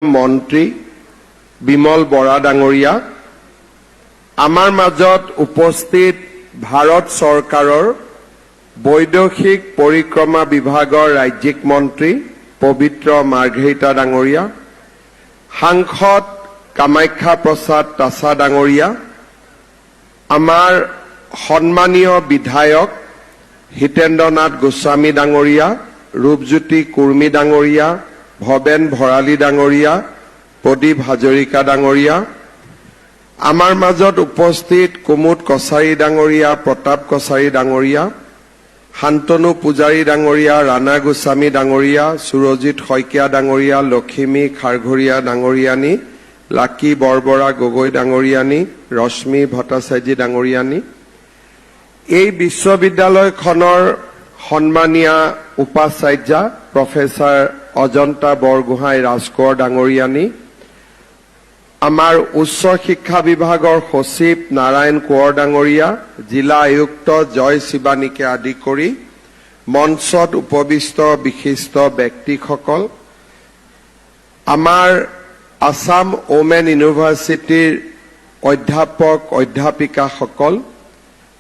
মন্ত্ৰী বিমল বৰা ডাঙৰীয়া, আমাৰ মাজত উপস্থিত ভাৰত চৰকাৰৰ বৈদেশিক পৰিক্ৰমা বিভাগৰ ৰাজ্যিক মন্ত্ৰী পবিত্ৰ মাৰ্ঘেৰিটা ডাঙৰীয়া, সাংসদ কামাখ্যা প্ৰসাদ তাছা ডাঙৰীয়া, আমাৰ সন্মানীয় বিধায়ক হিতেন্দ্ৰনাথ গোস্বামী ডাঙৰীয়া, ৰূপজ্যোতি কুৰ্মী ডাঙৰীয়া, ভৱেন ভৰালী ডাঙৰীয়া, প্ৰদীপ হাজৰিকা ডাঙৰীয়া, আমাৰ মাজত উপস্থিত কুমুদ কছাৰী ডাঙৰীয়া, প্ৰতাপ কছাৰী ডাঙৰীয়া, শান্তনু পূজাৰী ডাঙৰীয়া, ৰাণা গোস্বামী ডাঙৰীয়া, সুৰজিত শইকীয়া ডাঙৰীয়া, লখিমী খাৰঘৰীয়া ডাঙৰীয়ানী, লাকী বৰবৰা গগৈ ডাঙৰীয়ানী, ৰশ্মি ভট্টাচাৰ্যী ডাঙৰীয়ানী, এই বিশ্ববিদ্যালয়খনৰ সন্মানীয়া উপাচাৰ্যা প্ৰফেচাৰ অজন্তা বৰগোহাঁই ৰাজকোঁৱৰ ডাঙৰীয়ানী, আমাৰ উচ্চ শিক্ষা বিভাগৰ সচিব নাৰায়ণ কোঁৱৰ ডাঙৰীয়া, জিলা আয়ুক্ত জয় শিৱানীকে আদি কৰি মঞ্চত উপবিষ্ট বিশিষ্ট ব্যক্তিসকল, আমাৰ আসাম ওমেন ইউনিভাৰ্চিটিৰ অধ্যাপক অধ্যাপিকাসকল,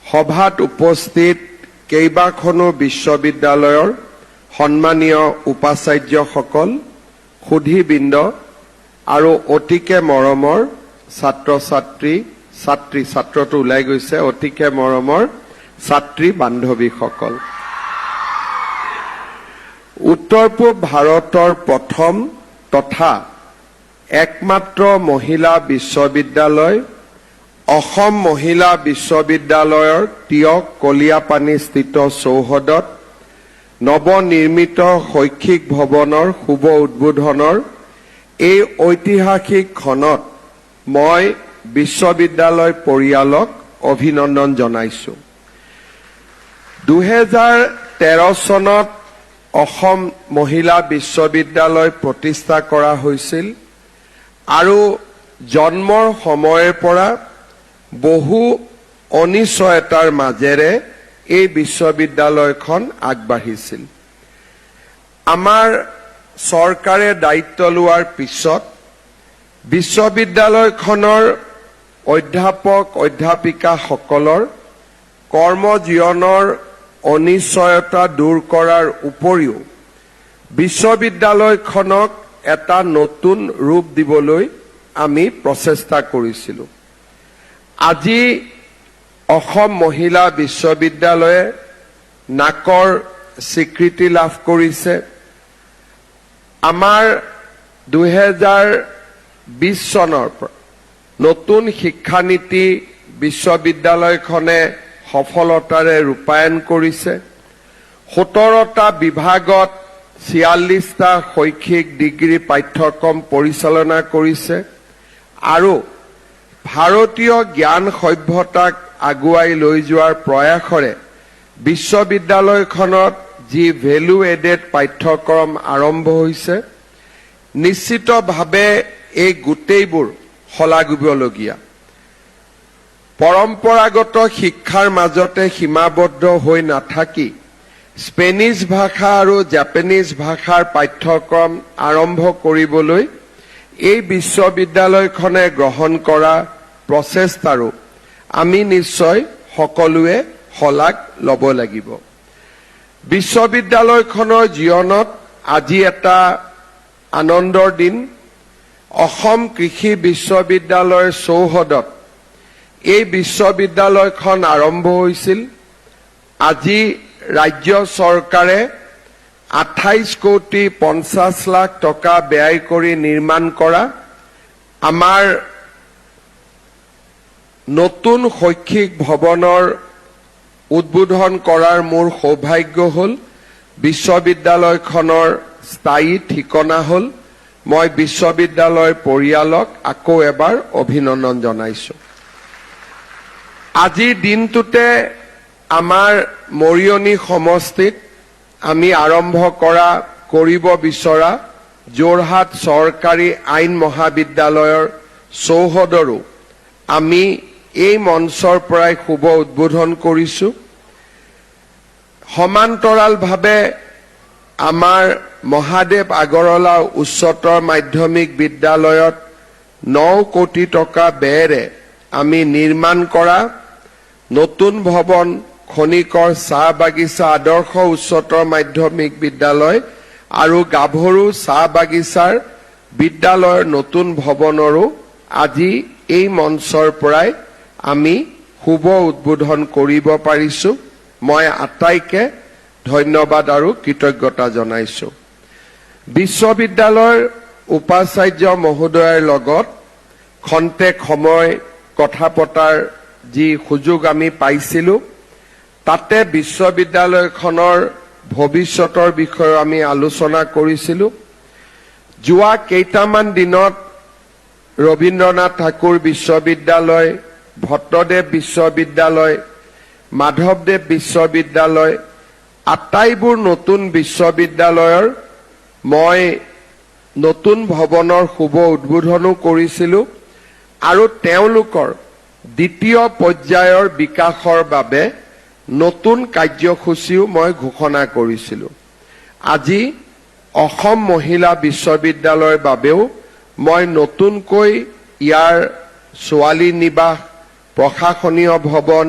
সভাত উপস্থিত কেইবাখনো বিশ্ববিদ্যালয়ৰ সন্মানীয় উপাচাৰ্যসকল, সুধীবৃন্দ আৰু অতিকে মৰমৰ ছাত্ৰটো ওলাই গৈছে, অতিকে মৰমৰ ছাত্ৰী বান্ধৱীসকল, উত্তৰ পূব ভাৰতৰ প্ৰথম তথা একমাত্ৰ মহিলা বিশ্ববিদ্যালয় অসম মহিলা বিশ্ববিদ্যালয়ৰ তিয়ক কলিয়াপানীস্থিত চৌহদত নৱনিৰ্মিত শৈক্ষিক ভৱনৰ শুভ উদ্বোধনৰ এই ঐতিহাসিক ক্ষণত মই বিশ্ববিদ্যালয় পৰিয়ালক অভিনন্দন জনাইছো। 2013 চনত অসম মহিলা বিশ্ববিদ্যালয় প্ৰতিষ্ঠা কৰা হৈছিল আৰু জন্মৰ সময়ৰ পৰা বহু অনিশ্চয়তাৰ মাজেৰে এই বিশ্ববিদ্যালয়খন আগবাঢ়িছিল। আমাৰ চৰকাৰে দায়িত্ব লোৱাৰ পিছত বিশ্ববিদ্যালয়খনৰ অধ্যাপক অধ্যাপিকাসকলৰ কৰ্মজীৱনৰ অনিশ্চয়তা দূৰ কৰাৰ উপৰিও বিশ্ববিদ্যালয়খনক এটা নতুন ৰূপ দিবলৈ আমি প্ৰচেষ্টা কৰিছিলোঁ। আজি অসম মহিলা বিশ্ববিদ্যালয়ে নাকৰ স্বীকৃতি লাভ কৰিছে। আমাৰ 2020 চনৰ পৰা নতুন শিক্ষানীতি বিশ্ববিদ্যালয়খনে সফলতাৰে ৰূপায়ণ কৰিছে। 17টা বিভাগত 46টা শৈক্ষিক ডিগ্ৰী পাঠ্যক্ৰম পৰিচালনা কৰিছে আৰু ভাৰতীয় জ্ঞান সভ্যতাক আগুৱাই লৈ যোৱাৰ প্ৰয়াসৰে বিশ্ববিদ্যালয়খনত যি ভেলু এডেড পাঠ্যক্ৰম আৰম্ভ হৈছে, নিশ্চিতভাৱে এই গোটেইবোৰ শলাগিবলগীয়া। পৰম্পৰাগত শিক্ষাৰ মাজতে সীমাবদ্ধ হৈ নাথাকি স্পেনিছ ভাষা আৰু জাপানীজ ভাষাৰ পাঠ্যক্ৰম আৰম্ভ কৰিবলৈ এই বিশ্ববিদ্যালয়খনে গ্ৰহণ কৰা প্ৰচেষ্টাৰো আমি নিশ্চয় সকলোৱে শলাগ ল'ব লাগিব। বিশ্ববিদ্যালয়খনৰ জীৱনত আজি এটা আনন্দৰ দিন। অসম কৃষি বিশ্ববিদ্যালয়ৰ চৌহদত এই বিশ্ববিদ্যালয়খন আৰম্ভ হৈছিল। আজি ৰাজ্য চৰকাৰে 28 কোটি 50 লাখ টকা ব্যয় কৰি নিৰ্মাণ কৰা আমাৰ নতুন শৈক্ষিক ভৱনৰ উদ্বোধন কৰাৰ মোৰ সৌভাগ্য হ'ল। বিশ্ববিদ্যালয়খনৰ স্থায়ী ঠিকনা হ'ল। মই বিশ্ববিদ্যালয় পৰিয়ালক আকৌ এবাৰ অভিনন্দন জনাইছো। আজিৰ দিনটোতে আমাৰ মৰিয়নি সমষ্টিত আমি আৰম্ভ কৰিব বিচৰা যোৰহাট চৰকাৰী আইন মহাবিদ্যালয়ৰ চৌহদৰো আমি এই মঞ্চৰ পৰাই শুভ উদ্বোধন কৰিছো। সমান্তৰালভাৱে আমাৰ মহাদেৱ আগৰৱালা উচ্চতৰ মাধ্যমিক বিদ্যালয়ত 9 কোটি টকা ব্যয়েৰে আমি নিৰ্মাণ কৰা নতুন ভৱন খনিকৰ চাহ বাগিচা আদৰ্শ উচ্চতৰ মাধ্যমিক বিদ্যালয় আৰু গাভৰু চাহ বাগিচাৰ বিদ্যালয়ৰ নতুন ভৱনৰো আজি এই মঞ্চৰ পৰাই আমি শুভ উদ্বোধন কৰিব পাৰিছো। মই আটাইকে ধন্যবাদ আৰু কৃতজ্ঞতা জনাইছো। বিশ্ববিদ্যালয়ৰ উপাচাৰ্য মহোদয়ৰ লগত খন্তেক সময় কথা পতাৰ যি সুযোগ আমি পাইছিলো, তাতে বিশ্ববিদ্যালয়খনৰ ভৱিষ্যতৰ বিষয়ে আমি আলোচনা কৰিছিলো। যোৱা কেইটামান দিনত ৰবীন্দ্ৰনাথ ঠাকুৰ বিশ্ববিদ্যালয়, ভট্টদেৱ বিশ্ববিদ্যালয়, মাধৱদেৱ বিশ্ববিদ্যালয় আটাইবোৰ নতুন বিশ্ববিদ্যালয়ৰ মই নতুন ভৱনৰ শুভ উদ্বোধনো কৰিছিলো আৰু তেওঁলোকৰ দ্বিতীয় পৰ্যায়ৰ বিকাশৰ বাবে নতুন কাৰ্যসূচীও মই ঘোষণা কৰিছিলো। আজি অসম মহিলা বিশ্ববিদ্যালয়ৰ বাবেও মই নতুনকৈ ইয়াৰ ছোৱালী নিবাস, প্ৰশাসনীয় ভৱন,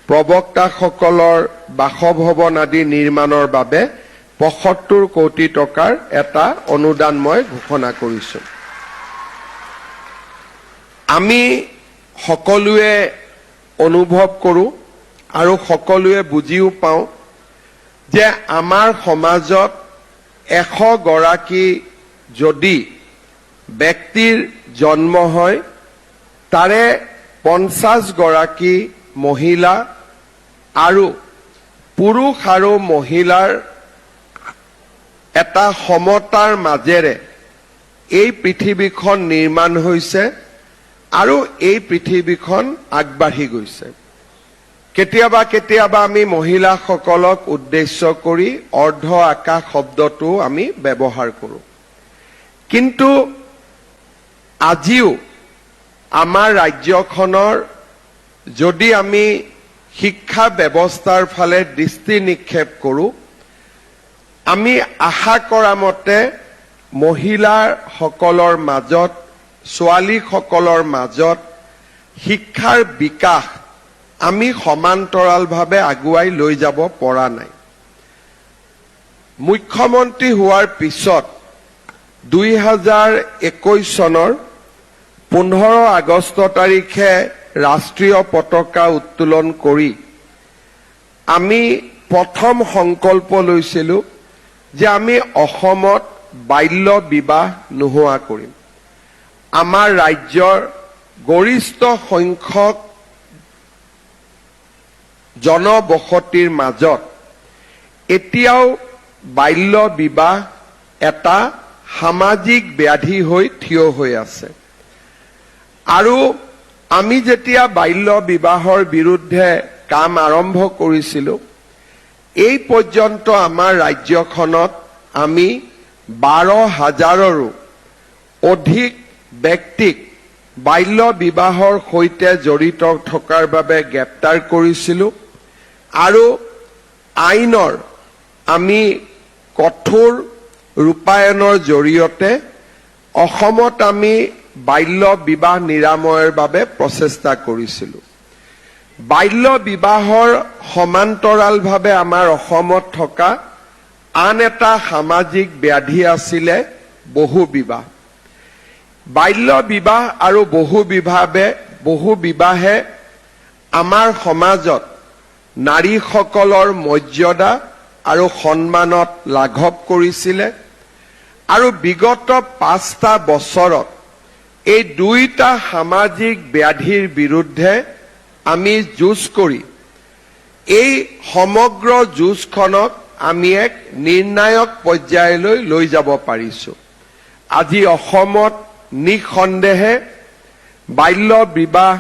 প্ৰবক্তাসকলৰ বাসভৱন আদি নিৰ্মাণৰ বাবে ৭৫ কোটি টকাৰ এটা অনুদান মই ঘোষণা কৰিছো। আমি সকলোৱে অনুভৱ কৰো আৰু সকলোৱে বুজিও পাওঁ যে আমাৰ সমাজত ১০০ গৰাকী যদি ব্যক্তিৰ জন্ম হয়, তাৰে ৫০ গৰাকী মহিলা আৰু পুৰুষ আৰু মহিলাৰ এটা সমতাৰ মাজেৰে এই পৃথিৱীখন নিৰ্মাণ হৈছে আৰু এই পৃথিৱীখন আগবাঢ়ি গৈছে। কেতিয়াবা কেতিয়াবা আমি মহিলাসকলক উদ্দেশ্য কৰি অৰ্ধ আকাশ শব্দটো আমি ব্যৱহাৰ কৰোঁ, কিন্তু আজিও আমাৰ ৰাজ্যখনৰ যদি আমি শিক্ষা ব্যৱস্থাৰ ফালে দৃষ্টি নিক্ষেপ কৰোঁ, আমি আশা কৰা মতে মহিলাসকলৰ মাজত, ছোৱালীসকলৰ মাজত শিক্ষাৰ বিকাশ আমি সমান্তৰালভাৱে আগুৱাই লৈ যাব পৰা নাই। মুখ্যমন্ত্ৰী হোৱাৰ পিছত ২০২১ চনৰ ১৫ আগষ্ট তাৰিখে ৰাষ্ট্ৰীয় পতাকা উত্তোলন কৰি আমি প্ৰথম সংকল্প লৈছিলো যে আমি অসমত বাল্য বিবাহ নোহোৱা কৰিম। আমাৰ ৰাজ্যৰ গৰিষ্ঠ সংখ্যক জনবসতিৰ মাজত এতিয়াও বাল্য বিবাহ এটা সামাজিক ব্যাধি হৈ থিয় হৈ আছে আৰু আমি যেতিয়া বাল্য বিবাহৰ বিৰুদ্ধে কাম আৰম্ভ কৰিছিলো, এই পৰ্যন্ত আমাৰ ৰাজ্যখনত আমি ১২,০০০ৰো অধিক ব্যক্তিক বাল্য বিবাহৰ সৈতে জড়িত থকাৰ বাবে গ্ৰেপ্তাৰ কৰিছিলো আৰু আইনৰ আমি কঠোৰ ৰূপায়ণৰ জৰিয়তে অসমত আমি বাল্য বিবাহ নিৰাময়ৰ বাবে প্ৰচেষ্টা কৰিছিলো। বাল্য বিবাহৰ সমান্তৰালভাৱে আমাৰ অসমত থকা আন এটা সামাজিক ব্যাধি আছিলে বহু বিবাহ। বাল্য বিবাহ আৰু বহু বিবাহে আমাৰ সমাজত নাৰীসকলৰ মৰ্যাদা আৰু সন্মানত লাঘৱ কৰিছিলে আৰু বিগত ৫টা বছৰত এই দুইটা সামাজিক ব্যাধিৰ বিৰুদ্ধে আমি যুঁজ কৰি এই সমগ্ৰ যুঁজখনক আমি এক নিৰ্ণায়ক পৰ্যায়লৈ লৈ যাব পাৰিছো। আজি অসমত নিঃসন্দেহে বাল্য বিবাহ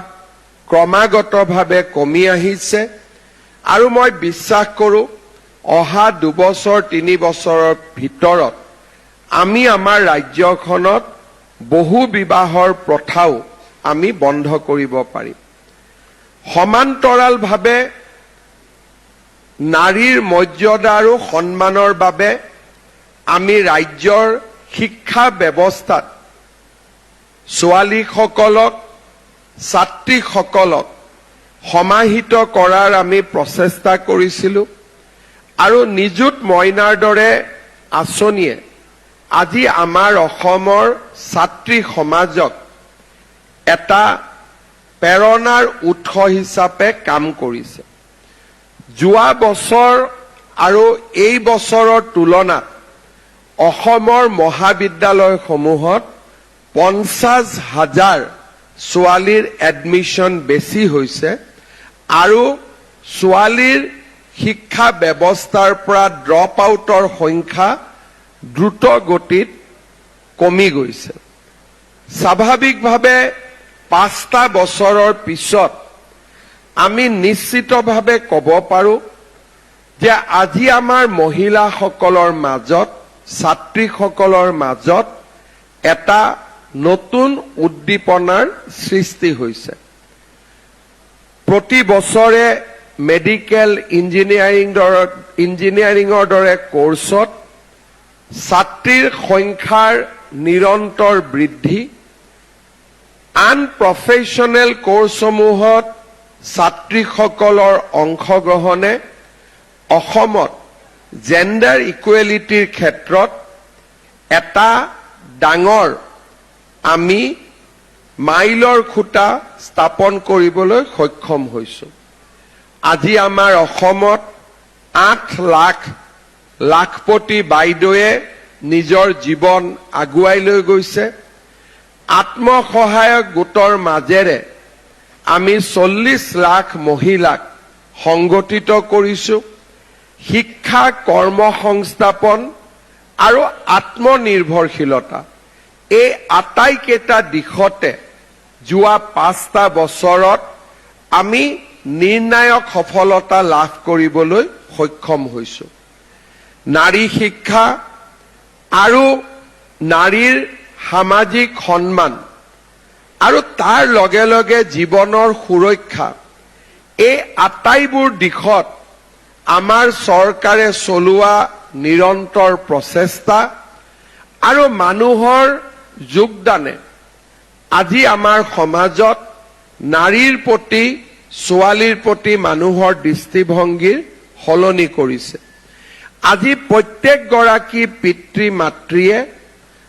ক্ৰমাগতভাৱে কমি আহিছে আৰু মই বিশ্বাস কৰোঁ অহা ২ বছৰ ৩ বছৰৰ ভিতৰত আমি আমাৰ ৰাজ্যখনত বহু বিবাহৰ প্ৰথাও আমি বন্ধ কৰিব পাৰিম। সমান্তৰালভাৱে নাৰীৰ মৰ্যাদা আৰু সন্মানৰ বাবে আমি ৰাজ্যৰ শিক্ষা ব্যৱস্থাত ছোৱালীসকলক ছাত্ৰীসকলক সমাহিত কৰাৰ আমি প্ৰচেষ্টা কৰিছিলোঁ আৰু নিযুত মইনাৰ দৰে আঁচনিয়ে আজি আমাৰ অসমৰ ছাত্ৰী সমাজক এটা প্ৰেৰণাৰ উৎস হিচাপে কাম কৰিছে। যোৱা বছৰ আৰু এই বছৰৰ তুলনাত অসমৰ মহাবিদ্যালয়সমূহত 50,000 ছোৱালীৰ এডমিশ্যন বেছি হৈছে আৰু ছোৱালীৰ শিক্ষা ব্যৱস্থাৰ পৰা ড্ৰপ আউটৰ সংখ্যা দ্ৰুত গতিত কমি গৈছে। স্বাভাৱিকভাৱে 5টা বছৰৰ পিছত আমি নিশ্চিতভাৱে ক'ব পাৰোঁ যে আজি আমাৰ মহিলাসকলৰ মাজত ছাত্ৰীসকলৰ মাজত এটা নতুন উদ্দীপনাৰ সৃষ্টি হৈছে। প্ৰতি বছৰে মেডিকেল ইঞ্জিনিয়াৰিঙৰ দৰে কোৰ্চত ছাত্ৰীৰ সংখ্যাৰ নিৰন্তৰ বৃদ্ধি, আন প্ৰফেশ্যনেল কোৰ্চসমূহত ছাত্ৰীসকলৰ অংশগ্ৰহণে অসমত জেণ্ডাৰ ইকুৱেলিটিৰ ক্ষেত্ৰত এটা ডাঙৰ আমি মাইলৰ খুঁটা স্থাপন কৰিবলৈ সক্ষম হৈছোঁ। আজি আমাৰ অসমত 8 লাখ লাখপতি বাইদেৱে নিজৰ জীৱন আগুৱাই লৈ গৈছে। আত্মসহায়ক গোটৰ মাজেৰে আমি 40 লাখ মহিলাক সংগঠিত কৰিছোঁ। শিক্ষা, কৰ্মসংস্থাপন আৰু আত্মনিৰ্ভৰশীলতা এই আটাইকেইটা দিশতে যোৱা 5টা বছৰত আমি নিৰ্ণায়ক সফলতা লাভ কৰিবলৈ সক্ষম হৈছোঁ। নাৰী শিক্ষা আৰু নাৰীৰ সামাজিক সন্মান আৰু তাৰ লগে লগে জীৱনৰ সুৰক্ষা এই আটাইবোৰ দিশত আমাৰ চৰকাৰে চলোৱা নিৰন্তৰ প্ৰচেষ্টা আৰু মানুহৰ যোগদানে আজি আমাৰ সমাজত নাৰীৰ প্ৰতি, ছোৱালীৰ প্ৰতি মানুহৰ দৃষ্টিভংগীৰ সলনি কৰিছে। আজি প্ৰত্যেকগৰাকী পিতৃ-মাতৃয়ে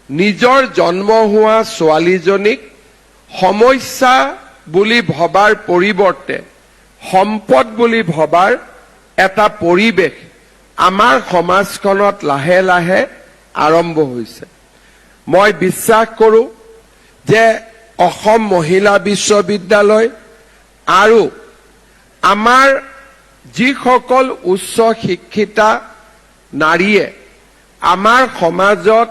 নিজৰ জন্ম হোৱা ছোৱালীজনীক সমস্যা বুলি ভবাৰ পৰিৱৰ্তে সম্পদ বুলি ভবাৰ এটা পৰিৱেশ আমাৰ সমাজখনত লাহে লাহে আৰম্ভ হৈছে। মই বিশ্বাস কৰোঁ যে অসম মহিলা বিশ্ববিদ্যালয় আৰু আমাৰ যিসকল উচ্চ শিক্ষিতা নাৰীয়ে আমাৰ সমাজত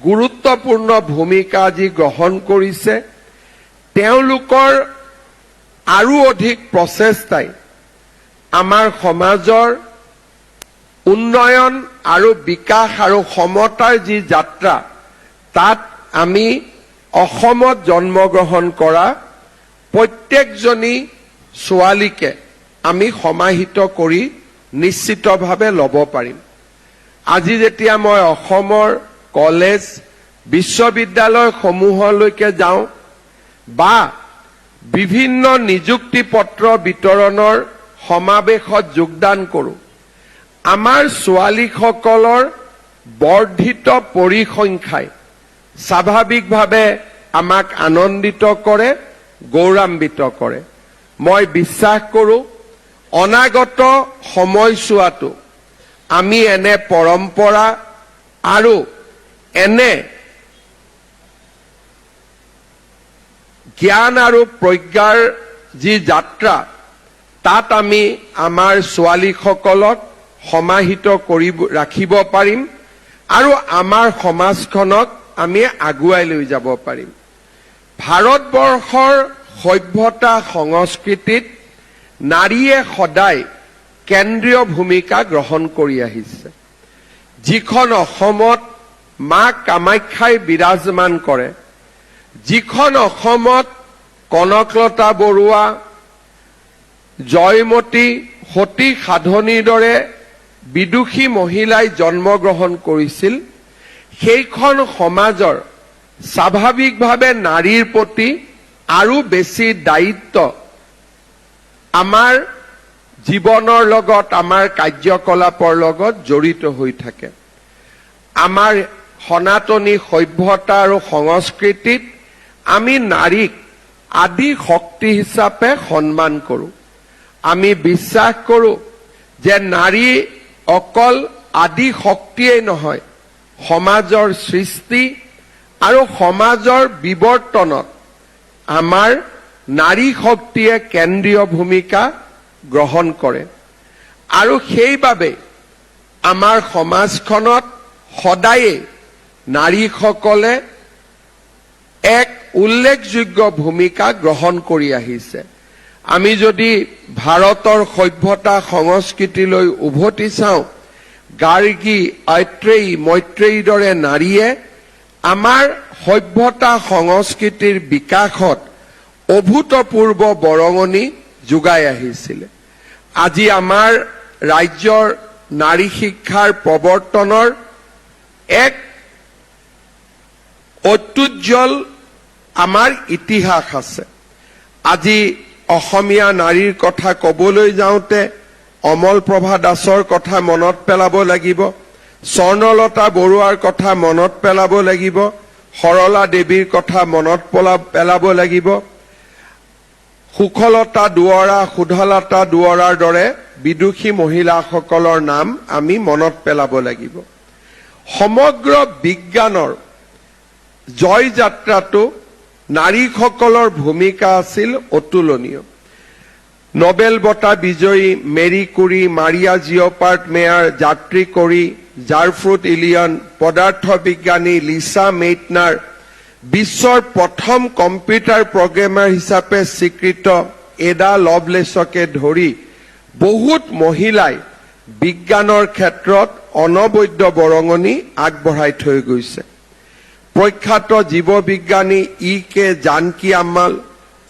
গুৰুত্বপূৰ্ণ ভূমিকা আজি গ্ৰহণ কৰিছে, তেওঁলোকৰ আৰু অধিক প্ৰচেষ্টাই আমাৰ সমাজৰ উন্নয়ন আৰু বিকাশ আৰু সমতাৰ যি যাত্ৰা তাত আমি অসমত জন্মগ্ৰহণ কৰা প্ৰত্যেকজনী ছোৱালীকে আমি সমাহিত কৰি নিশ্চিতভাৱে ল'ব পাৰিম। আজি যেতিয়া মই অসমৰ কলেজ বিশ্ববিদ্যালয়সমূহলৈকে যাওঁ বা বিভিন্ন নিযুক্তি পত্ৰ বিতৰণৰ সমাৱেশত যোগদান কৰোঁ, আমাৰ ছোৱালীসকলৰ বৰ্ধিত পৰিসংখ্যাই স্বাভাৱিকভাৱে আমাক আনন্দিত কৰে, গৌৰৱান্বিত কৰে। মই বিশ্বাস কৰোঁ অনাগত সময়ছোৱাতো আমি এনে পৰম্পৰা আৰু এনে জ্ঞান আৰু প্ৰজ্ঞাৰ যি যাত্ৰা তাত আমি আমাৰ ছোৱালীসকলক সমাহিত কৰি ৰাখিব পাৰিম আৰু আমাৰ সমাজখনক আমি আগুৱাই লৈ যাব পাৰিম। ভাৰতবৰ্ষৰ সভ্যতা সংস্কৃতিত নাৰীয়ে সদায় কেন্দ্ৰীয় ভূমিকা গ্ৰহণ কৰি আহিছে। যিখন অসমত মা কামাখ্যাই বিৰাজমান কৰে, যিখন অসমত কনকলতা বৰুৱা, জয়মতী, সতী সাধনীৰ দৰে বিদুষী মহিলাই জন্মগ্ৰহণ কৰিছিল সেইখন সমাজৰ স্বাভাৱিকভাৱে নাৰীৰ প্ৰতি আৰু বেছি দায়িত্ব আমাৰ জীৱনৰ লগত আমাৰ কাৰ্যকলাপৰ লগত জড়িত হৈ থাকে আমাৰ সনাতনী সভ্যতা আৰু সংস্কৃতিত আমি নাৰীক আদি শক্তি হিচাপে সন্মান কৰোঁ আমি বিশ্বাস কৰোঁ যে নাৰী অকল আদি শক্তিয়েই নহয় সমাজৰ সৃষ্টি আৰু সমাজৰ বিৱৰ্তনত আমাৰ নাৰী শক্তিয়ে কেন্দ্ৰীয় ভূমিকা গ্ৰহণ কৰে আৰু সেইবাবে আমাৰ সমাজখনত সদায়ে নাৰীসকলে এক উল্লেখযোগ্য ভূমিকা গ্ৰহণ কৰি আহিছে আমি যদি ভাৰতৰ সভ্যতা সংস্কৃতিলৈ উভতি চাওঁ গাৰ্গী অত্ৰেয়ী মৈত্ৰেয়ীৰ দৰে নাৰীয়ে আমাৰ সভ্যতা সংস্কৃতিৰ বিকাশত অভূতপূৰ্ব বৰঙণি যোগাই আহিছিল আজি আমাৰ ৰাজ্যৰ নাৰী শিক্ষাৰ প্ৰৱৰ্তনৰ এক অত্যুজ্জ্বল আমাৰ ইতিহাস আছে আজি অসমীয়া নাৰীৰ কথা ক'বলৈ যাওঁতে অমলপ্ৰভা দাসৰ কথা মনত পেলাব লাগিব স্বৰ্ণলতা বৰুৱাৰ কথা মনত পেলাব লাগিব সৰলা দেৱীৰ কথা মনত পেলাব লাগিব সুখলতা দুৱৰা সুধলতা দুৱৰাৰ দৰে বিদুষী মহিলাসকলৰ নাম আমি মনত পেলাব লাগিব সমগ্ৰ বিজ্ঞানৰ জয় যাত্ৰাটো নাৰীসকলৰ ভূমিকা আছিল অতুলনীয় নোবেল বঁটা বিজয়ী মেৰী কুৰী মাৰিয়া জিঅপাৰ্ট মেয়াৰ যাত্ৰী কৰি জাৰফ্ৰুট ইলিয়ন পদাৰ্থ বিজ্ঞানী লিসা মেইটনাৰ বিশ্বৰ প্ৰথম কম্পিউটাৰ প্ৰগ্ৰেমাৰ হিচাপে স্বীকৃত এডা লভলেছকে ধৰি বহুত মহিলাই বিজ্ঞানৰ ক্ষেত্ৰত অনবদ্য বৰঙণি আগবঢ়াই থৈ গৈছে প্ৰখ্যাত জীৱবিজ্ঞানী কে জানকী আম্মাল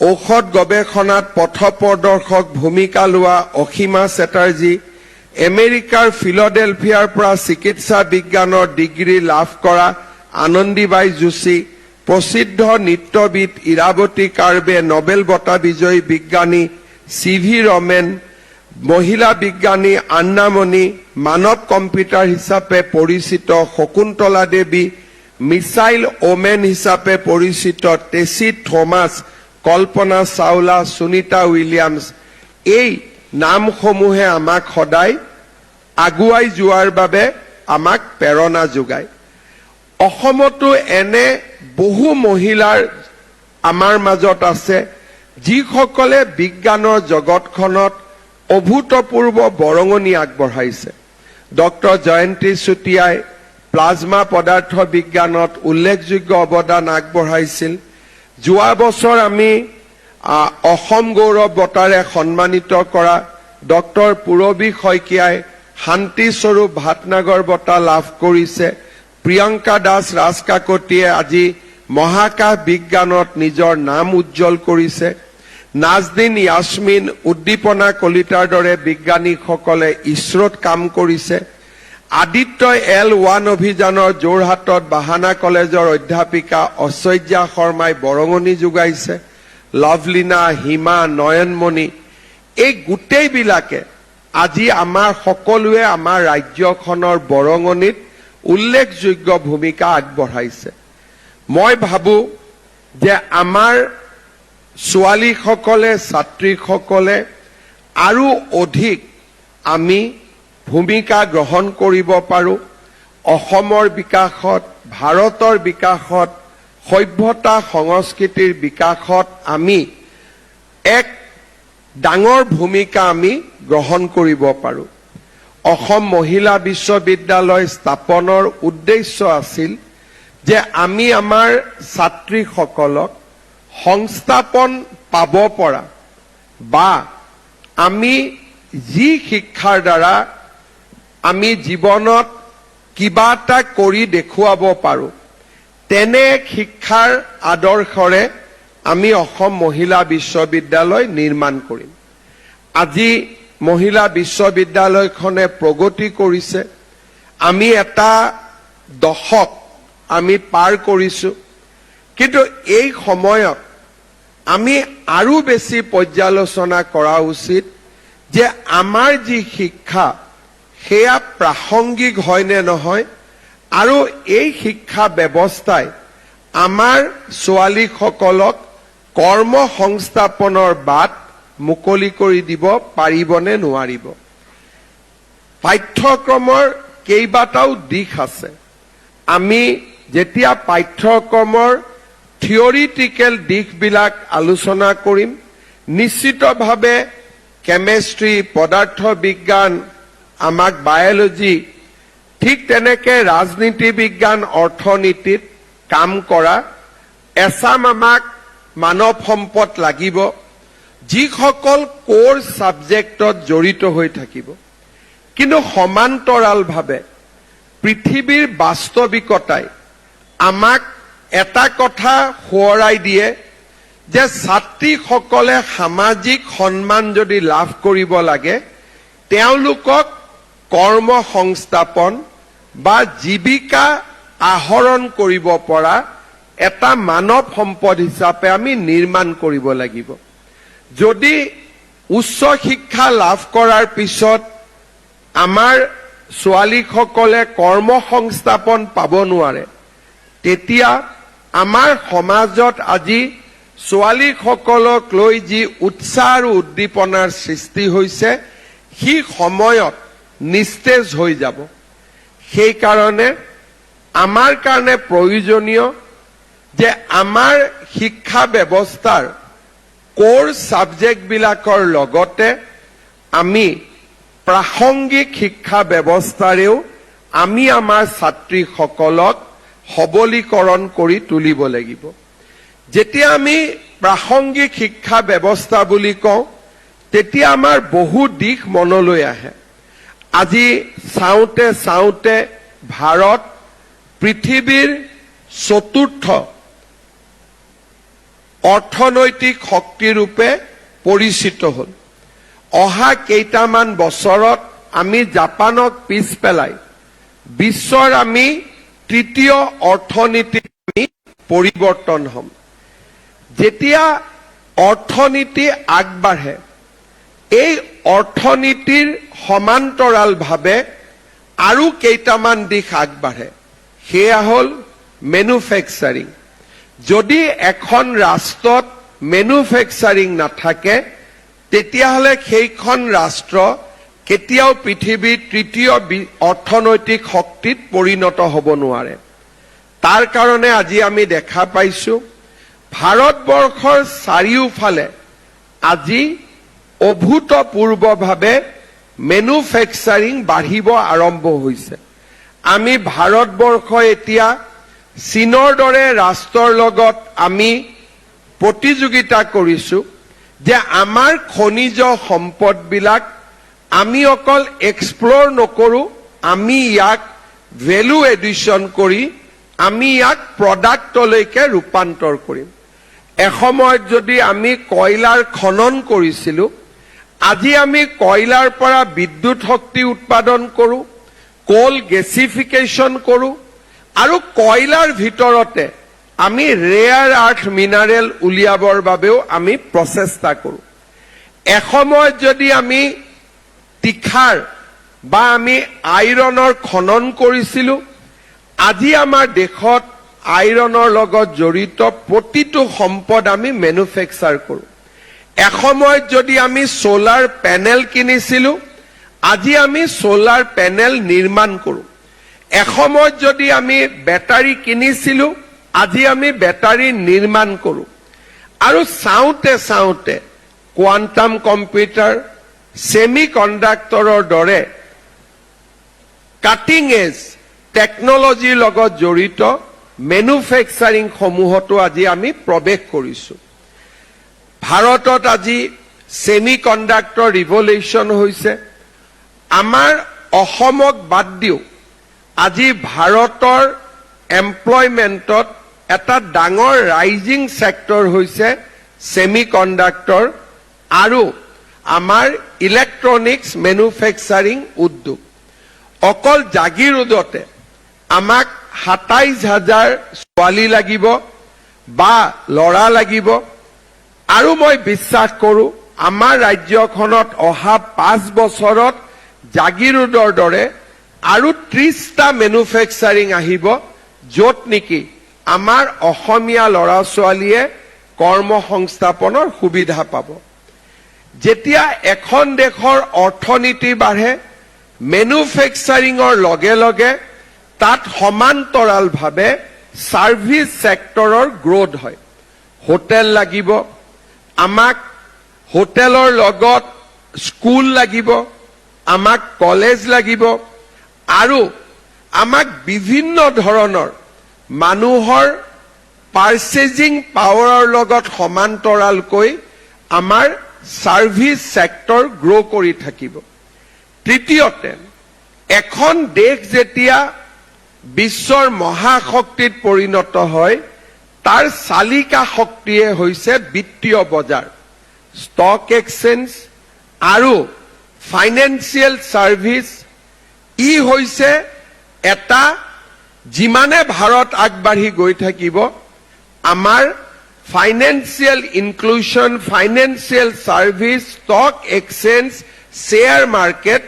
ঔষধ গৱেষণাত পথপ্ৰদৰ্শক ভূমিকা লোৱা অসীমা চেটাৰ্জী আমেৰিকাৰ ফিলাডেলফিয়াৰ পৰা চিকিৎসা বিজ্ঞানৰ ডিগ্ৰী লাভ কৰা আনন্দীবাই যোশী প্ৰসিদ্ধ নৃত্যবিদ ইৰাৱতী কাৰ্বে নোবেল বঁটা বিজয়ী বিজ্ঞানী চি.ভি. ৰমেন মহিলা বিজ্ঞানী আন্নামণি মানৱ কম্পিউটাৰ হিচাপে পৰিচিত শকুন্তলা দেৱী মিছাইল ওমেন হিচাপে পৰিচিত টেছি থমাছ কল্পনা চাওলা সুনিতা উইলিয়ামছ এই নামসমূহে আমাক সদায় আগুৱাই যোৱাৰ বাবে আমাক প্ৰেৰণা যোগায় অসমতো এনে বহু মহিলাৰ আমাৰ মাজত আছে যিসকলে বিজ্ঞানৰ জগতখনত অভূতপূৰ্ব বৰঙণি আগবঢ়াইছে ডক্টৰ জয়ন্তী চুতীয়াই প্লাজমা পদাৰ্থ বিজ্ঞানত উল্লেখযোগ্য অৱদান আগবঢ়াইছিল যোৱা বছৰ আমি অসম গৌৰৱ বঁটাৰে সন্মানিত কৰা ডক্টৰ পুৰবী শইকীয়াই শান্তি স্বৰূপ ভাটনাগৰ বঁটা লাভ কৰিছে প্ৰিয়ংকা দাস ৰাজকাকতিয়ে আজি মহাকাশ বিজ্ঞানত নিজৰ নাম উজ্জ্বল কৰিছে নাজদিন ইয়াসমিন উদ্দীপনা কলিতাৰ দৰে বিজ্ঞানীসকলে ইছৰোত কাম কৰিছে আদিত্য L1 অভিযানৰ যোৰহাটত বাহানা কলেজৰ অধ্যাপিকা ঐশ্বৰ্যা শৰ্মাই বৰঙণি যোগাইছে লভলীনা হিমা নয়নমণি এই গোটেইবিলাকে আজি আমাৰ সকলোৱে আমাৰ ৰাজ্যখনৰ বৰঙণিত উল্লেখযোগ্য ভূমিকা আগবঢ়াইছে মই ভাবো যে আমাৰ ছোৱালীসকলে ছাত্ৰীসকলে আৰু অধিক আমি ভূমিকা গ্ৰহণ কৰিব পাৰো অসমৰ বিকাশত ভাৰতৰ বিকাশত সভ্যতা সংস্কৃতিৰ বিকাশত আমি এক ডাঙৰ ভূমিকা আমি গ্ৰহণ কৰিব পাৰো অসম মহিলা বিশ্ববিদ্যালয় স্থাপনৰ উদ্দেশ্য আছিল যে আমি আমাৰ ছাত্ৰীসকলক সংস্থাপন পাব পৰা বা আমি যি শিক্ষাৰ দ্বাৰা আমি জীৱনত কিবা এটা কৰি দেখুৱাব পাৰো তেনে শিক্ষাৰ আদৰ্শৰে আমি অসম মহিলা বিশ্ববিদ্যালয় নিৰ্মাণ কৰিম আজি মহিলা বিশ্ববিদ্যালয়খনে প্ৰগতি কৰিছে আমি এটা দশক আমি পাৰ কৰিছো কিন্তু এই সময়ত আমি আৰু বেছি পৰ্যালোচনা কৰা উচিত যে আমাৰ যি শিক্ষা সেয়া প্ৰাসংগিক হয় নে নহয় আৰু এই শিক্ষা ব্যৱস্থাই আমাৰ ছোৱালীসকলক কৰ্ম সংস্থাপনৰ বাট মুকলি কৰি দিব পাৰিবনে নোৱাৰিব পাঠ্যক্ৰমৰ কেইবাটাও দিশ আছে আমি যেতিয়া পাঠ্যক্ৰমৰ থিওৰিটিকেল দিশবিলাক আলোচনা কৰিম নিশ্চিতভাৱে কেমিষ্ট্ৰি পদাৰ্থ বিজ্ঞান আমাক বায়োলজি ঠিক তেনেকে ৰাজনীতি বিজ্ঞান অৰ্থনীতিত কাম কৰা এছাম আমাক মানৱ সম্পদ লাগিব যিসকল কোৰ সাবজেক্টত জড়িত হৈ থাকিব কিন্তু সমান্তৰালভাৱে পৃথিৱীৰ বাস্তৱিকতাই আমাক এটা কথা সোঁৱৰাই দিয়ে যে ছাত্ৰীসকলে সামাজিক সন্মান যদি লাভ কৰিব লাগে তেওঁলোকক কৰ্ম সংস্থাপন বা জীৱিকা আহৰণ কৰিব পৰা এটা মানৱ সম্পদ হিচাপে আমি নিৰ্মাণ কৰিব লাগিব যদি উচ্চ শিক্ষা লাভ কৰাৰ পিছত আমাৰ ছোৱালীসকলে কৰ্ম সংস্থাপন পাব নোৱাৰে তেতিয়া আমাৰ সমাজত আজি ছোৱালীসকলক লৈ যি উৎসাহ আৰু উদ্দীপনাৰ সৃষ্টি হৈছে সি সময়ত নিস্তেজ হৈ যাব সেই কাৰণে আমাৰ কাৰণে প্ৰয়োজনীয় যে আমাৰ শিক্ষা ব্যৱস্থাৰ কোৰ সাবজেক্ট বিলাকৰ লগতে আমি প্ৰাসংগিক শিক্ষা ব্যৱস্থাৰেও আমি আমাৰ ছাত্ৰীসকলক সবলীকৰণ কৰি তুলিব লাগিব যেতিয়া আমি প্ৰাসংগিক শিক্ষা ব্যৱস্থা বুলি কওঁ তেতিয়া আমাৰ বহু দিশ মনলৈ আহে আজি চাওঁতে চাওঁতে ভাৰত পৃথিৱীৰ চতুৰ্থ অৰ্থনৈতিক শক্তিৰূপে পৰিচিত হ'ল অহা কেইটামান বছৰত আমি জাপানক পিছ পেলাই বিশ্বৰ আমি তৃতীয় অৰ্থনীতি আমি পৰিৱৰ্তন হ'ম যেতিয়া অৰ্থনীতি আগবাঢ়ে এই অৰ্থনীতিৰ সমান্তৰালভাৱে আৰু কেইটামান দিশ আগবাঢ়ে সেয়া হ'ল মেনুফেকচাৰিং যদি এখন ৰাষ্ট্ৰত মেনুফেকচাৰিং নাথাকে তেতিয়াহ'লে সেইখন ৰাষ্ট্ৰ কেতিয়াও পৃথিৱীৰ তৃতীয় অৰ্থনৈতিক শক্তিত পৰিণত হ'ব নোৱাৰে তাৰ কাৰণে আজি আমি দেখা পাইছো ভাৰতবৰ্ষৰ চাৰিওফালে আজি অভূতপূৰ্বভাৱে মেনুফেকচাৰিং বাঢ়িব আৰম্ভ হৈছে আমি ভাৰতবৰ্ষ এতিয়া চীনৰ দৰে ৰাষ্ট্ৰৰ লগত আমি প্ৰতিযোগিতা কৰিছো যে আমাৰ খনিজ সম্পদবিলাক আমি অকল এক্সপ্লোৰ নকৰো আমি ইয়াক ভ্যালু এডিশন কৰি আমি ইয়াক প্ৰডাক্টলৈকে ৰূপান্তৰ কৰিম এসময়ত যদি আমি কয়লাৰ খনন কৰিছিলো আজি আমি কয়লাৰ পৰা বিদ্যুৎ শক্তি উৎপাদন কৰো কোল গেছিফিকেশন কৰো আৰু কয়লাৰ ভিতৰতে আমি ৰেয়াৰ আৰ্থ মিনাৰেল উলিয়াবৰ বাবেও আমি প্ৰচেষ্টা কৰো এসময়ত যদি আমি তিখাৰ বা আমি আইৰণৰ খনন কৰিছিলো আজি আমাৰ দেশত আইৰণৰ লগত জড়িত প্ৰতিটো সম্পদ আমি মেনুফেকচাৰ কৰো এসময়ত যদি আমি সোলাৰ প্যানেল কিনিছিলো আজি আমি সোলাৰ প্যানেল নিৰ্মাণ কৰো এসময়ত যদি আমি বেটাৰী কিনিছিলো আজি আমি বেটাৰী নিৰ্মাণ কৰো আৰু চাওঁতে চাওঁতে কোৱান্টাম কম্পিউটাৰ সেমি কণ্ডাক্টৰৰ দৰে কাটিং এজ টেকনলজিৰ লগত জড়িত মেনুফেকচাৰিং সমূহতো আজি আমি প্ৰৱেশ কৰিছো ভাৰতত আজি সেমি কণ্ডাক্টৰ ৰিভলিউচন হৈছে আমাৰ অসমক বাদ দিও আজি ভাৰতৰ এমপ্লয়মেন্টত এটা ডাঙৰ ৰাইজিং সেক্টৰ হৈছে সেমি কণ্ডাক্টৰ আৰু আমাৰ ইলেক্ট্ৰনিক্স মেনুফেকচাৰিং উদ্যোগ অকল জাগিৰোডতে আমাক ২৭,০০০ ছোৱালী লাগিব বা ল'ৰা লাগিব আৰু মই বিশ্বাস কৰোঁ আমাৰ ৰাজ্যখনত অহা ৫ বছৰত জাগিৰোডৰ দৰে আৰু ৩০টা মেনুফেকচাৰিং আহিব য'ত নেকি আমাৰ অসমীয়া ল'ৰা ছোৱালীয়ে কৰ্মসংস্থাপনৰ সুবিধা পাব যেতিয়া এখন দেশৰ অৰ্থনীতি বাঢ়ে মেনুফেকচাৰিঙৰ লগে লগে তাত সমান্তৰালভাৱে সাৰ্ভিস সেক্টৰৰ গ্ৰোথ হয় হোটেল লাগিব আমাক হোটেলৰ লগত স্কুল লাগিব আমাক কলেজ লাগিব আৰু আমাক বিভিন্ন ধৰণৰ মানুহৰ পাৰ্চেজিং পাৱাৰৰ লগত সমান্তৰালকৈ আমাৰ সাৰ্ভিস সেক্টৰ গ্ৰো কৰি থাকিব তৃতীয়তে এখন দেশ যেতিয়া বিশ্বৰ মহাশক্তিত পৰিণত হয় তাৰ চালিকা শক্তিয়ে হৈছে বিত্তীয় বজাৰ ষ্টক এক্সচেঞ্জ আৰু ফাইনেন্সিয়েল সাৰ্ভিস ই হৈছে এটা যিমানে ভাৰত আগবাঢ়ি গৈ থাকিব আমাৰ financial inclusion financial service stock exchange share market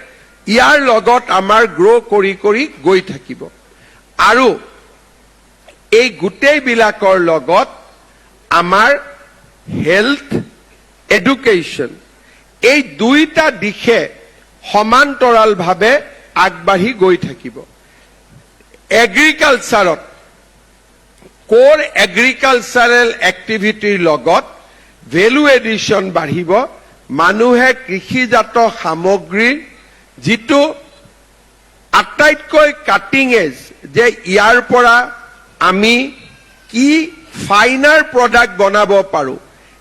ইয়াৰ লগত আমাৰ গ্ৰো কৰি কৰি গৈ থাকিব আৰু এই গোটেইবিলাকৰ লগত আমাৰ হেলথ এডুকেশ্যন এই দুইটা দিশে সমান্তৰালভাৱে আগবাঢ়ি গৈ থাকিব এগ্ৰিকালচাৰত কোৰ এগ্ৰিকালচাৰেল এক্টিভিটিৰ লগত ভেলু এডিশ্যন বাঢ়িব মানুহে কৃষিজাত সামগ্ৰীৰ যিটো আটাইতকৈ কাটিং এজ যে ইয়াৰ পৰা আমি কি ফাইনাৰ প্ৰডাক্ট বনাব পাৰো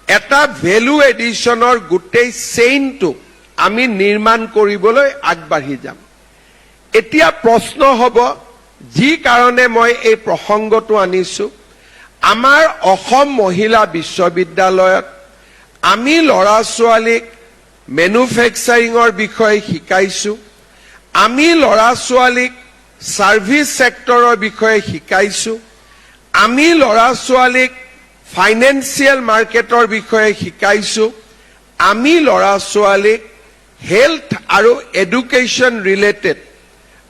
এটা ভেলু এডিশ্যনৰ গোটেই চেইনটো আমি নিৰ্মাণ কৰিবলৈ আগবাঢ়ি যাম এতিয়া প্ৰশ্ন হ'ব যি কাৰণে মই এই প্ৰসংগটো আনিছো আমাৰ অসম মহিলা বিশ্ববিদ্যালয়ত আমি ল'ৰা ছোৱালীক মেনুফেকচাৰিঙৰ বিষয়ে শিকাইছো আমি ল'ৰা ছোৱালীক সাৰ্ভিস সেক্টৰৰ বিষয়ে শিকাইছো আমি ল'ৰা ছোৱালীক ফাইনেন্সিয়েল মাৰ্কেটৰ বিষয়ে শিকাইছো আমি ল'ৰা ছোৱালীক হেলথ আৰু এডুকেশ্যন ৰিলেটেড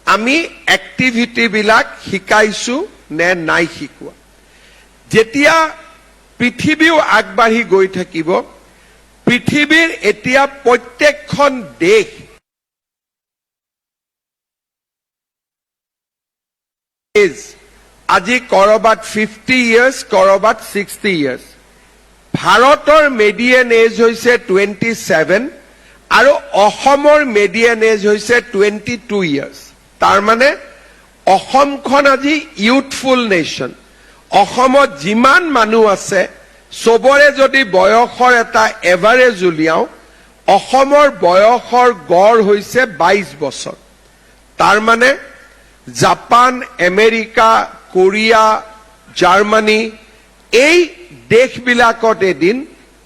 আমি এক্টিভিটি বিলাক শিকাইছো নে নাই শিকোৱা যেতিয়া পৃথিৱীও আগবাঢ়ি গৈ থাকিব পৃথিৱীৰ এতিয়া প্ৰত্যেকখন দেশ আজি কৰবাত 50 ইয়াৰ্স কৰবাত 60 ইয়াৰ্স ভাৰতৰ মেডিয়ান এজ হৈছে 27 আৰু অসমৰ মেডিয়ান এজ হৈছে 22 ইয়াৰ্স তাৰ মানে অসমখন আজি ইউথফুল নেশ্যন অসমত যিমান মানুহ আছে সবৰে যদি বয়সৰ এটা এভাৰেজ উলিয়াও অসমৰ বয়সৰ গড় হৈছে 22 বছৰ তাৰ মানে জাপান আমেৰিকা কোৰিয়া জাৰ্মানী এই দেশবিলাকত এদিন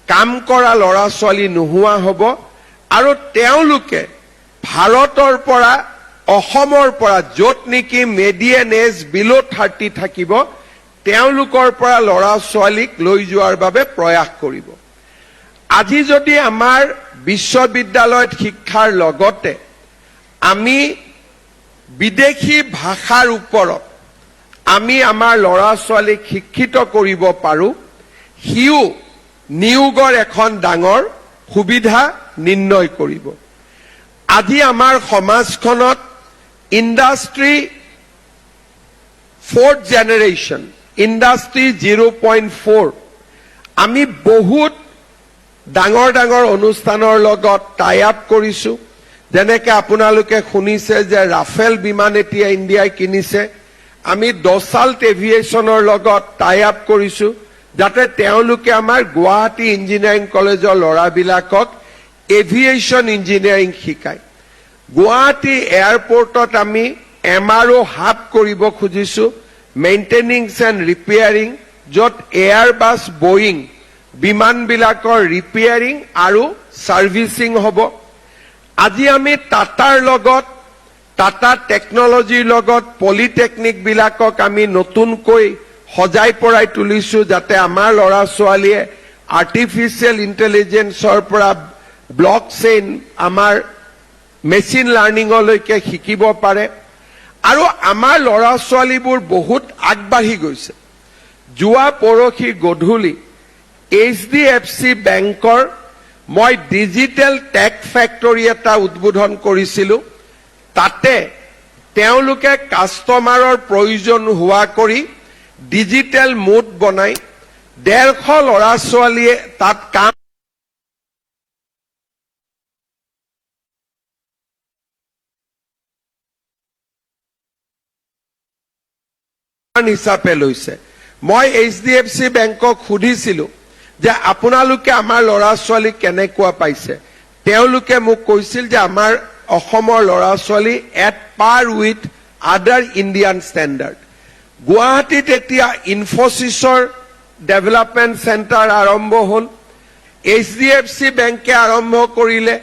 কাম কৰা ল'ৰা ছোৱালী নোহোৱা হ'ব আৰু তেওঁলোকে ভাৰতৰ পৰা অসমৰ পৰা য'ত নেকি মেডিয়ান এজ বিলো 30 থাকিব তেওঁলোকৰ পৰা ল'ৰা ছোৱালীক লৈ যোৱাৰ বাবে প্ৰয়াস কৰিব আজি যদি আমাৰ বিশ্ববিদ্যালয়ত শিক্ষাৰ লগতে আমি বিদেশী ভাষাৰ ওপৰত আমি আমাৰ ল'ৰা ছোৱালীক শিক্ষিত কৰিব পাৰো হিউ নিয়োগৰ এখন ডাঙৰ সুবিধা নিৰ্ণয় কৰিব আজি আমাৰ সমাজখনত ইণ্ডাষ্ট্ৰি 4th জেনাৰেশ্যন ইণ্ডাষ্ট্ৰি 0.4 আমি বহুত ডাঙৰ ডাঙৰ অনুষ্ঠানৰ লগত টাই আপ কৰিছো যেনেকৈ আপোনালোকে শুনিছে যে ৰাফেল বিমান এতিয়া ইণ্ডিয়াই কিনিছে আমি দসাল্ট এভিয়েশ্যনৰ লগত টাই আপ কৰিছো যাতে তেওঁলোকে আমাৰ গুৱাহাটী ইঞ্জিনিয়াৰিং কলেজৰ ল'ৰাবিলাকক এভিয়েশ্যন ইঞ্জিনিয়াৰিং শিকায় গুৱাহাটী এয়াৰপোৰ্টত আমি এমআৰও হাব কৰিব খুজিছো মেইনটেনেন্স এণ্ড ৰিপেয়াৰিং য'ত এয়াৰবাছ বোয়িং বিমানবিলাকৰ ৰিপেয়াৰিং আৰু সাৰ্ভিসিং হ'ব। আজি আমি টাটাৰ লগত টাটা টেকনলজিৰ লগত পলিটেকনিক বিলাকক আমি নতুনকৈ সজাই পৰাই তুলিছো যাতে আমাৰ ল'ৰা ছোৱালীয়ে আৰ্টিফিচিয়েল ইন্টেলিজেন্সৰ পৰা ব্লকচেইন আমাৰ মেচিন লাৰ্নিঙলৈকে শিকিব পাৰে আৰু আমাৰ ল'ৰা ছোৱালীবোৰ বহুত আগবাঢ়ি গৈছে। যোৱা পৰহি গধূলি HDFC বেংকৰ মই ডিজিটেল টেক ফেক্টৰী এটা উদ্বোধন কৰিছিলো। তাতে তেওঁলোকে কাষ্টমাৰৰ প্ৰয়োজন হোৱা কৰি ডিজিটেল মোড বনাই 150 ল'ৰা ছোৱালীয়ে তাত কাম হিচাপে লৈছে। মই HDFC বেংকক সুধিছিলো যে আপোনালোকে আমাৰ ল'ৰা ছোৱালী কেনেকুৱা পাইছে। তেওঁলোকে মোক কৈছিল যে আমাৰ অসমৰ ল'ৰা ছোৱালী এট পাৰ উইথ আদাৰ ইণ্ডিয়ান ষ্টেণ্ডাৰ্ড। গুৱাহাটীত এতিয়া ইনফোচিছৰ ডেভেলপমেণ্ট চেণ্টাৰ আৰম্ভ হ'ল। HDFC বেংকে আৰম্ভ কৰিলে।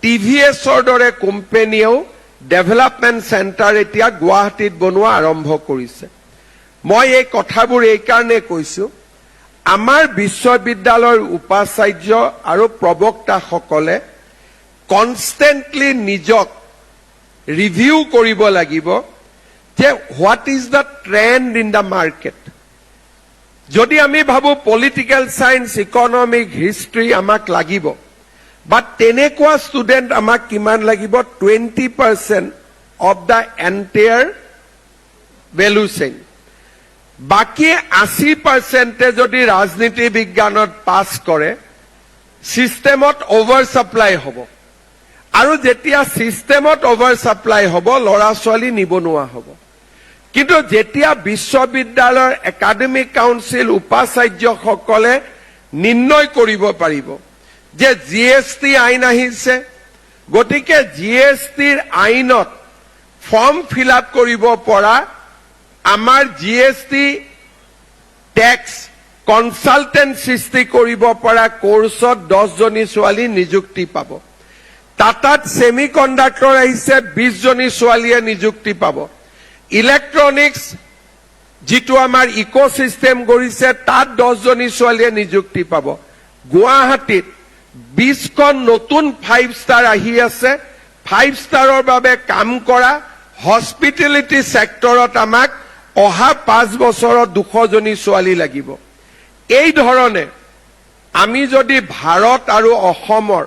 TVSৰ দৰে কোম্পানীয়েও ডেভেলপমেণ্ট চেণ্টাৰ এতিয়া গুৱাহাটীত বনোৱা আৰম্ভ কৰিছে। মই এই কথাবোৰ এই কাৰণে কৈছো, আমাৰ বিশ্ববিদ্যালয়ৰ উপাচাৰ্য আৰু প্ৰবক্তাসকলে কনষ্টেণ্টলি নিজক ৰিভিউ কৰিব লাগিব যে what is the trend in the market. যদি আমি ভাবো পলিটিকেল সায়েন্স, ইকনমিক, হিষ্ট্ৰী আমাক লাগিব, বাট তেনেকুৱা ষ্টুডেণ্ট আমাক কিমান লাগিব? 20% of the entire value chain. বাকি 80% যদি ৰাজনীতি বিজ্ঞানত পাছ কৰে, সিস্টেমত অভাৰ সাপ্লাই হ'ব। আৰু যেতিয়া সিস্টেমত অভাৰ সাপ্লাই হ'ব, ল'ৰা ছোৱালী নিবনুৱা হ'ব। কিন্তু যেতিয়া বিশ্ববিদ্যালয়ৰ একাডেমিক কাউন্সিল উপাচাৰ্যসকলে নিৰ্ণয় কৰিব পাৰিব যে GST আইন আহিছে, গতিকে GSTৰ আইনত ফৰ্ম ফিল আপ কৰিব পৰা আমাৰ GST টেক্স কনসালটেন্ট সৃষ্টি কৰিব পৰা কোৰ্সত 10 জনী ছোৱালী নিযুক্তি পাব। টাটাত সেমি কণ্ডাক্টৰ আহিছে, 20 জনী ছোৱালীয়ে নিযুক্তি পাব। ইলেক্ট্ৰনিক্স যিটো আমাৰ ইকোসিস্টেম কৰিছে, তাত 10 জনী ছোৱালীয়ে নিযুক্তি পাব। গুৱাহাটীত 20খন নতুন 5 ষ্টাৰ আহি আছে। 5 ষ্টাৰৰ বাবে কাম কৰা হস্পিটেলিটি সেক্টৰত আমাক অহা 5 বছৰত 200 জনী ছোৱালী লাগিব। এই ধৰণে আমি যদি ভাৰত আৰু অসমৰ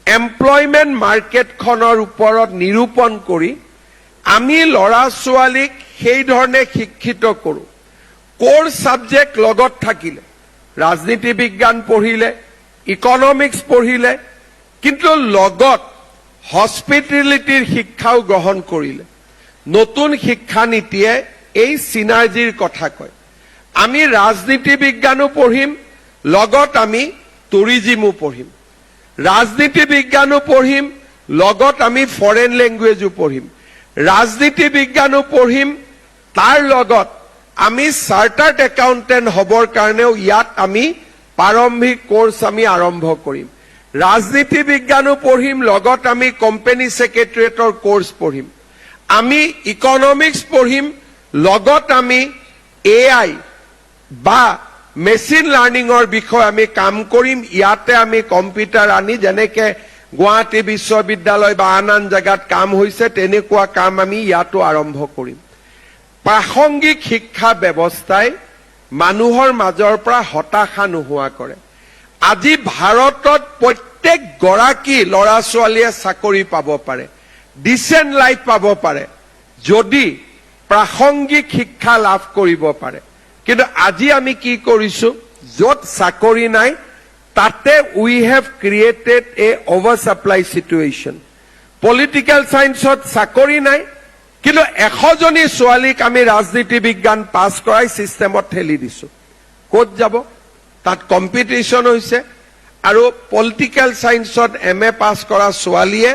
এমপ্লয়মেন্ট মাৰ্কেটখনৰ ওপৰত নিৰূপণ কৰি আমি ল'ৰা ছোৱালীক সেই ধৰণে শিক্ষিত কৰো, কোৰ সাবজেক্ট লগত থাকিলে, ৰাজনীতি বিজ্ঞান পঢ়িলে, ইকনমিক্স পঢ়িলে, কিন্তু লগত হস্পিটেলিটিৰ শিক্ষাও গ্ৰহণ কৰিলে, নতুন শিক্ষা নীতিয়ে এই সিনাৰ্জিৰ কথা কয়। আমি ৰাজনীতি বিজ্ঞানো পঢ়িম, লগত আমি টুৰিজিমো পঢ়িম। ৰাজনীতি বিজ্ঞানো পঢ়িম, লগত আমি ফৰেন লেংগুৱেজো পঢ়িম। ৰাজনীতি বিজ্ঞানো পঢ়িম, তাৰ লগত আমি চাৰ্টাৰ্ড একাউণ্টেণ্ট হ'বৰ কাৰণেও ইয়াত আমি প্ৰাৰম্ভিক কোৰ্স আমি আৰম্ভ কৰিম। ৰাজনীতি বিজ্ঞানো পঢ়িম, লগত আমি কোম্পানী সেক্ৰেটাৰিয়েটৰ কোৰ্স পঢ়িম। আমি ইকনমিক্স পঢ়িম, লগত আমি AI বা মেচিন লাৰ্নিঙৰ বিষয়ে আমি কাম কৰিম। ইয়াতে আমি কম্পিউটাৰ আনি যেনেকে গুৱাহাটী বিশ্ববিদ্যালয় বা আন আন জায়গাত কাম হৈছে, তেনেকুৱা কাম আমি ইয়াতো আৰম্ভ কৰিম। প্ৰাসংগিক শিক্ষা ব্যৱস্থাই মানুহৰ মাজৰ পৰা হতাশা নোহোৱা কৰে। আজি ভাৰতত প্ৰত্যেক গৰাকী ল'ৰা ছোৱালীয়ে চাকৰি পাব পাৰে, ডিচেণ্ট লাইফ পাব পাৰে, যদি প্ৰাসংগিক শিক্ষা লাভ কৰিব পাৰে। কিন্তু আজি আমি কি কৰিছো, য'ত চাকৰি নাই তাতে we have created a over supply situation. Political সায়েন্সত চাকৰি নাই, কিন্তু 100 জনী ছোৱালীক আমি ৰাজনীতি বিজ্ঞান পাছ কৰাই সিস্টেমত ঠেলি দিছো। ক'ত যাব? তাত কম্পিটিশন হৈছে। আৰু পলিটিকেল সায়েন্সত MA পাছ কৰা ছোৱালীয়ে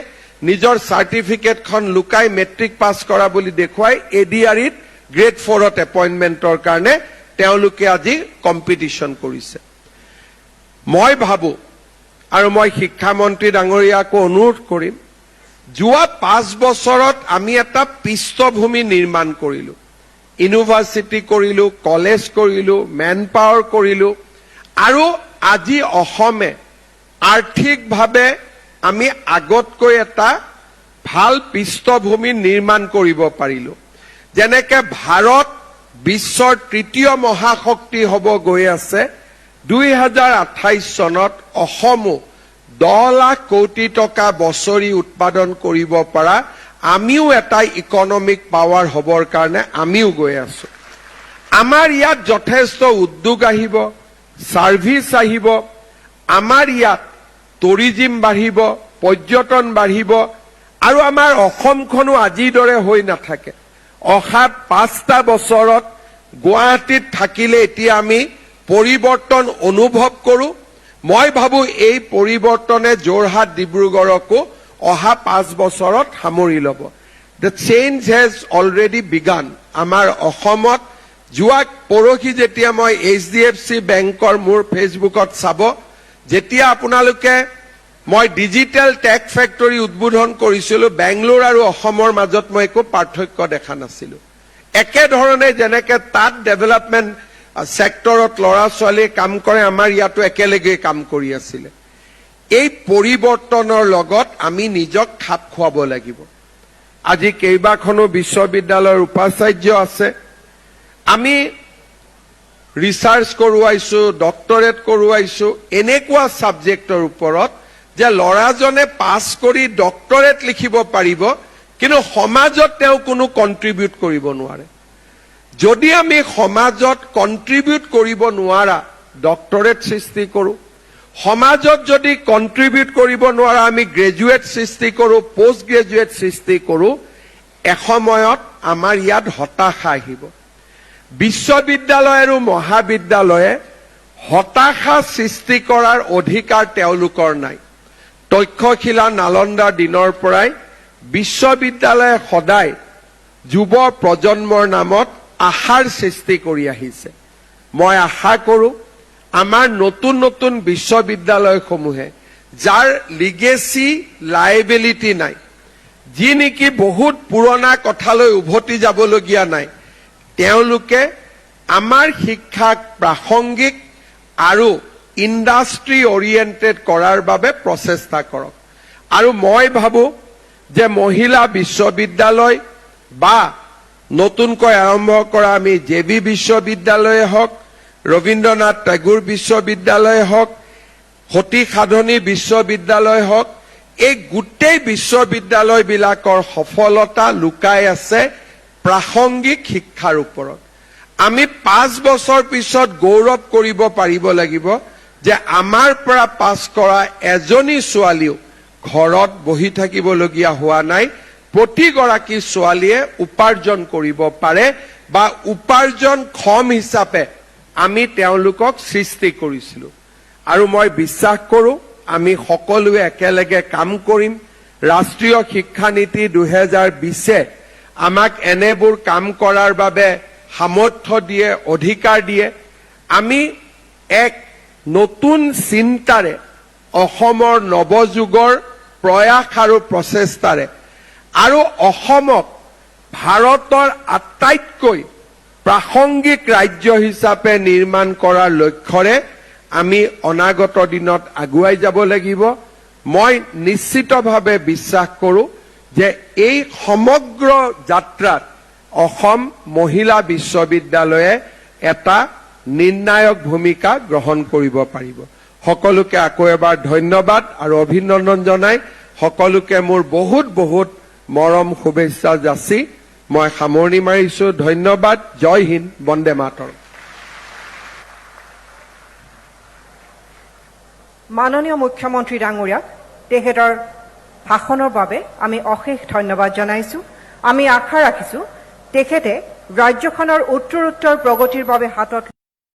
নিজৰ সাৰ্টিফিকেটখন লুকাই মেট্ৰিক পাছ কৰা বুলি দেখুৱাই ADREত গ্ৰেড 4ত এপইণ্টমেণ্টৰ কাৰণে তেওঁলোকে আজি কম্পিটিশন কৰিছে। মই ভাবো আৰু মই শিক্ষামন্ত্ৰী ডাঙৰীয়াকো অনুৰোধ কৰিম, যোৱা 5 বছৰত আমি এটা পৃষ্ঠভূমি নিৰ্মাণ কৰিলো, ইউনিভাৰ্চিটি কৰিলো, কলেজ কৰিলো, মেন পাৱাৰ কৰিলো, আৰু আজি অসমে আৰ্থিকভাৱে আমি আগতকৈ এটা ভাল পৃষ্ঠভূমি নিৰ্মাণ কৰিব পাৰিলো। যেনেকে ভাৰত বিশ্বৰ 3য় মহাশক্তি হ'ব গৈ আছে, 2028 চনত অসমো 10 লাখ কোটি টকা বছৰি উৎপাদন কৰিব পৰা আমিও এটা ইকনমিক পাৱাৰ হবৰ কাৰণে আমিও গৈ আছো। আমাৰ ইয়াত যথেষ্ট উদ্যোগ আহিব, সাৰ্ভিস আহিব, আমাৰ ইয়াত টুৰিজিম বাঢ়িব, পৰ্যটন বাঢ়িব, আৰু আমাৰ অসমখনো আজিৰ দৰে হৈ নাথাকে। অহা 5টা বছৰত গুৱাহাটীত থাকিলে এতিয়া আমি পৰিৱৰ্তন অনুভৱ কৰো। মই ভাবো এই পৰিৱৰ্তনে যোৰহাট ডিব্ৰুগড়কো অহা 5 বছৰত সামৰি ল'ব। The change has already begun. আমাৰ অসমত যোৱা পৰহি যেতিয়া মই HDFC বেংকৰ মোৰ ফেচবুকত চাব, যেতিয়া আপোনালোকে মই ডিজিটেল টেক ফেক্টৰী উদ্বোধন কৰিছিলো, বেংগলোৰ আৰু অসমৰ মাজত মই একো পাৰ্থক্য দেখা নাছিলো। একেধৰণে যেনেকে তাত ডেভেলপমেণ্ট সেক্টৰত ল'ৰা ছোৱালীয়ে কাম কৰে, আমাৰ ইয়াতো একেলগে কাম কৰি আছিলে। এই পৰিৱৰ্তনৰ লগত আমি নিজক খাপ খুৱাব লাগিব। আজি কেইবাখনো বিশ্ববিদ্যালয়ৰ উপাচাৰ্য আছে, আমি ৰিচাৰ্চ কৰোৱাইছো, ডক্টৰেট কৰোৱাইছো এনেকুৱা সাবজেক্টৰ ওপৰত যে ল'ৰাজনে পাছ কৰি ডক্টৰেট লিখিব পাৰিব, কিন্তু সমাজত তেওঁ কোনো কন্ট্ৰিবিউট কৰিব নোৱাৰে। যদি আমি সমাজত কন্ট্ৰিবিউট কৰিব নোৱাৰা ডক্টৰেট সৃষ্টি কৰো, সমাজত যদি কন্ট্ৰিবিউট কৰিব নোৱাৰা আমি গ্ৰেজুৱেট সৃষ্টি কৰো, পোষ্ট গ্ৰেজুৱেট সৃষ্টি কৰো, এসময়ত আমাৰ ইয়াত হতাশা আহিব। বিশ্ববিদ্যালয় আৰু মহাবিদ্যালয়ে হতাশা সৃষ্টি কৰাৰ অধিকাৰ তেওঁলোকৰ নাই। তক্ষশিলা নালন্দাৰ দিনৰ পৰাই বিশ্ববিদ্যালয়ে সদায় যুৱ প্ৰজন্মৰ নামত আশাৰ সৃষ্টি কৰি আহিছে। মই আশা কৰো আমাৰ নতুন নতুন বিশ্ববিদ্যালয়সমূহে যাৰ লিগেসি লাইবিলিটি নাই, যি নেকি বহুত পুৰণা কথালৈ উভতি যাবলগীয়া নাই, তেওঁলোকে আমাৰ শিক্ষাক প্ৰাসংগিক আৰু ইণ্ডাষ্ট্ৰি অৰিয়েণ্টেড কৰাৰ বাবে প্ৰচেষ্টা কৰক। আৰু মই ভাবো যে মহিলা বিশ্ববিদ্যালয় বা নতুনকৈ আৰম্ভ কৰা আমি জেবি বিশ্ববিদ্যালয়ে হওক, ৰবীন্দ্ৰনাথ টেগোৰ বিশ্ববিদ্যালয় হওক, সতী সাধনী বিশ্ববিদ্যালয় হওক, এই গোটেই বিশ্ববিদ্যালয়বিলাকৰ সফলতা লুকাই আছে প্ৰাসংগিক শিক্ষাৰ ওপৰত। আমি 5 বছৰ পিছত গৌৰৱ কৰিব পাৰিব লাগিব যে আমাৰ পৰা পাছ কৰা এজনী ছোৱালীও ঘৰত বহি থাকিবলগীয়া হোৱা নাই, প্ৰতিগৰাকী ছোৱালীয়ে উপাৰ্জন কৰিব পাৰে বা উপাৰ্জনক্ষম হিচাপে আমি তেওঁলোকক সৃষ্টি কৰিছিলো। আৰু মই বিশ্বাস কৰো আমি সকলোৱে একেলগে কাম কৰিম। ৰাষ্ট্ৰীয় শিক্ষা নীতি 2020 আমাক এনেবোৰ কাম কৰাৰ বাবে সামৰ্থ্য দিয়ে, অধিকাৰ দিয়ে। আমি এক নতুন চিন্তাৰে অসমৰ নৱযুগৰ প্ৰয়াস আৰু প্ৰচেষ্টাৰে আৰু অসমক ভাৰতৰ আটাইতকৈ প্ৰাসংগিক ৰাজ্য হিচাপে নিৰ্মাণ কৰাৰ লক্ষ্যৰে আমি অনাগত দিনত আগুৱাই যাব লাগিব। মই নিশ্চিতভাৱে বিশ্বাস কৰো যে এই সমগ্ৰ যাত্ৰাত অসম মহিলা বিশ্ববিদ্যালয়ে এটা নিৰ্ণায়ক ভূমিকা গ্ৰহণ কৰিব পাৰিব। সকলোকে আকৌ এবাৰ ধন্যবাদ আৰু অভিনন্দন জনাই সকলোকে মোৰ বহুত বহুত মৰম শুভেচ্ছা যাচি মই সামৰণি মাৰিছো। ধন্যবাদ। জয় হিন্দ, বন্দে মাতৰম। মাননীয় মুখ্যমন্ত্ৰী ডাঙৰীয়াক তেখেতৰ ভাষণৰ বাবে আমি অশেষ ধন্যবাদ জনাইছো। আমি আশা ৰাখিছো তেখেতে ৰাজ্যখনৰ উত্তৰোত্তৰ প্ৰগতিৰ বাবে হাতত